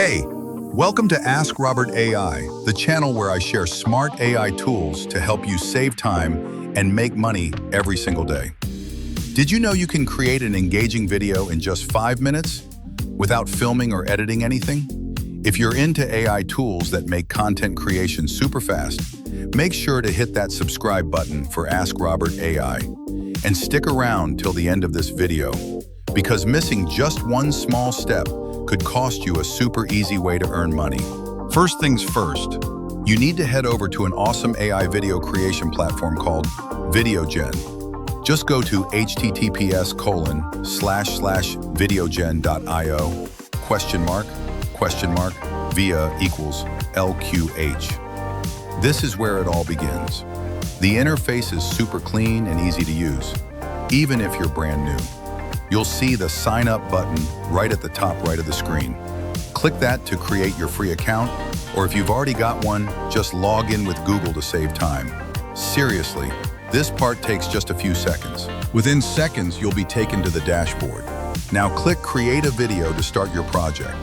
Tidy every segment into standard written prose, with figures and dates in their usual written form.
Hey, welcome to Ask Robert AI, the channel where I share smart AI tools to help you save time and make money every single day. Did you know you can create an engaging video in just 5 minutes without filming or editing anything? If you're into AI tools that make content creation super fast, make sure to hit that subscribe button for Ask Robert AI and stick around till the end of this video, because missing just one small step could cost you a super easy way to earn money. First things first, you need to head over to an awesome AI video creation platform called VideoGen. Just go to https://videogen.io ? via equals LQH. This is where it all begins. The interface is super clean and easy to use, even if you're brand new. You'll see the sign up button right at the top right of the screen. Click that to create your free account, or if you've already got one, just log in with Google to save time. Seriously, this part takes just a few seconds. Within seconds, you'll be taken to the dashboard. Now click Create a Video to start your project.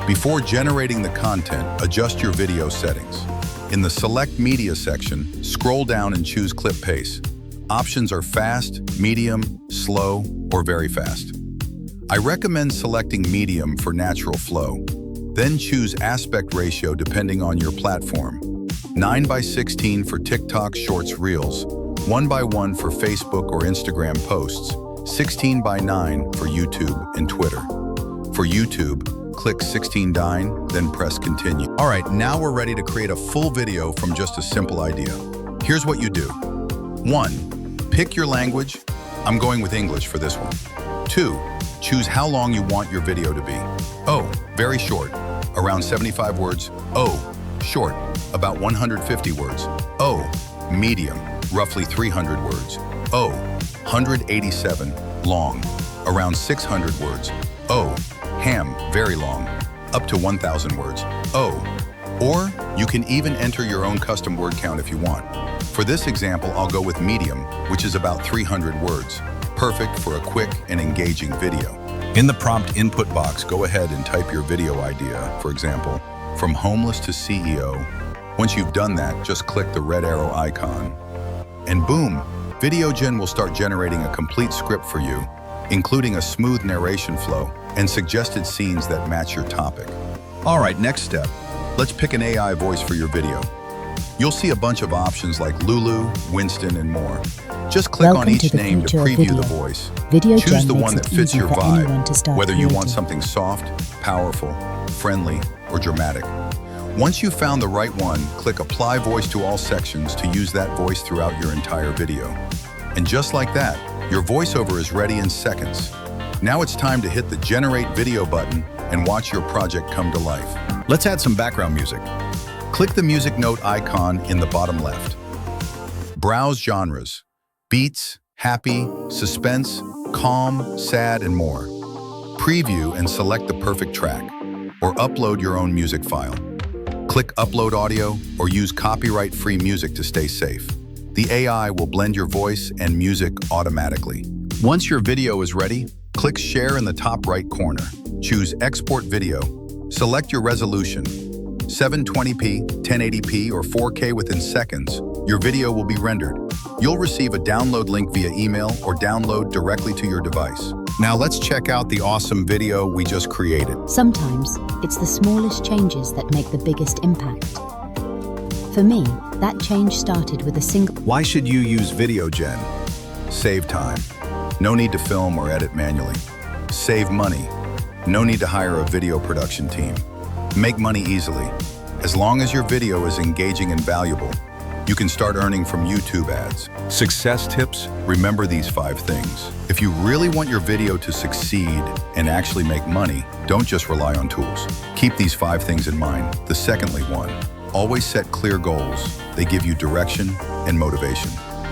Before generating the content, adjust your video settings. In the Select Media section, scroll down and choose Clip Pace. Options are fast, medium, slow, or very fast. I recommend selecting medium for natural flow. Then choose aspect ratio depending on your platform. 9:16 for TikTok Shorts Reels, 1:1 for Facebook or Instagram posts, 16:9 for YouTube and Twitter. For YouTube, click 16:9, then press continue. All right, now we're ready to create a full video from just a simple idea. Here's what you do. 1. Pick your language. I'm going with English for this one. 2. Choose how long you want your video to be. O, very short, around 75 words. O, short, about 150 words. O, medium, roughly 300 words. O, 187, long, around 600 words. O, ham, very long, up to 1,000 words. O, or you can even enter your own custom word count if you want. For this example, I'll go with medium, which is about 300 words. Perfect for a quick and engaging video. In the prompt input box, go ahead and type your video idea, for example, from homeless to CEO. Once you've done that, just click the red arrow icon. And boom, VideoGen will start generating a complete script for you, including a smooth narration flow and suggested scenes that match your topic. All right, next step. Let's pick an AI voice for your video. You'll see a bunch of options like Lulu, Winston, and more. Just click on each name to preview the voice. Choose the one that fits your vibe, whether you want something soft, powerful, friendly, or dramatic. Once you've found the right one, click Apply Voice to all sections to use that voice throughout your entire video. And just like that, your voiceover is ready in seconds. Now it's time to hit the Generate Video button and watch your project come to life. Let's add some background music. Click the music note icon in the bottom left. Browse genres, beats, happy, suspense, calm, sad, and more. Preview and select the perfect track, or upload your own music file. Click Upload Audio or use copyright-free music to stay safe. The AI will blend your voice and music automatically. Once your video is ready, click Share in the top right corner. Choose Export Video. Select your resolution, 720p, 1080p, or 4K. Within seconds, your video will be rendered. You'll receive a download link via email or download directly to your device. Now let's check out the awesome video we just created. Sometimes, it's the smallest changes that make the biggest impact. For me, that change started with a single... Why should you use VideoGen? Save time. No need to film or edit manually. Save money. No need to hire a video production team. Make money easily. As long as your video is engaging and valuable, you can start earning from YouTube ads. Success tips? Remember these 5 things. If you really want your video to succeed and actually make money, don't just rely on tools. Keep these 5 things in mind. The secondly one, always set clear goals. They give you direction and motivation.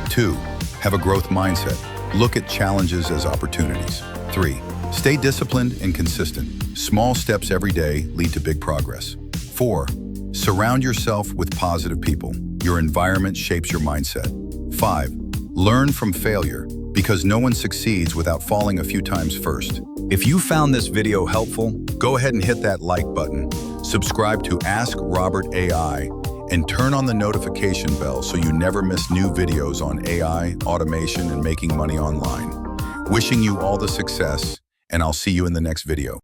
2, have a growth mindset. Look at challenges as opportunities. 3, stay disciplined and consistent. Small steps every day lead to big progress. 4, surround yourself with positive people. Your environment shapes your mindset. 5, learn from failure, because no one succeeds without falling a few times first. If you found this video helpful, go ahead and hit that like button. Subscribe to Ask Robert AI and turn on the notification bell so you never miss new videos on AI, automation, and making money online. Wishing you all the success, and I'll see you in the next video.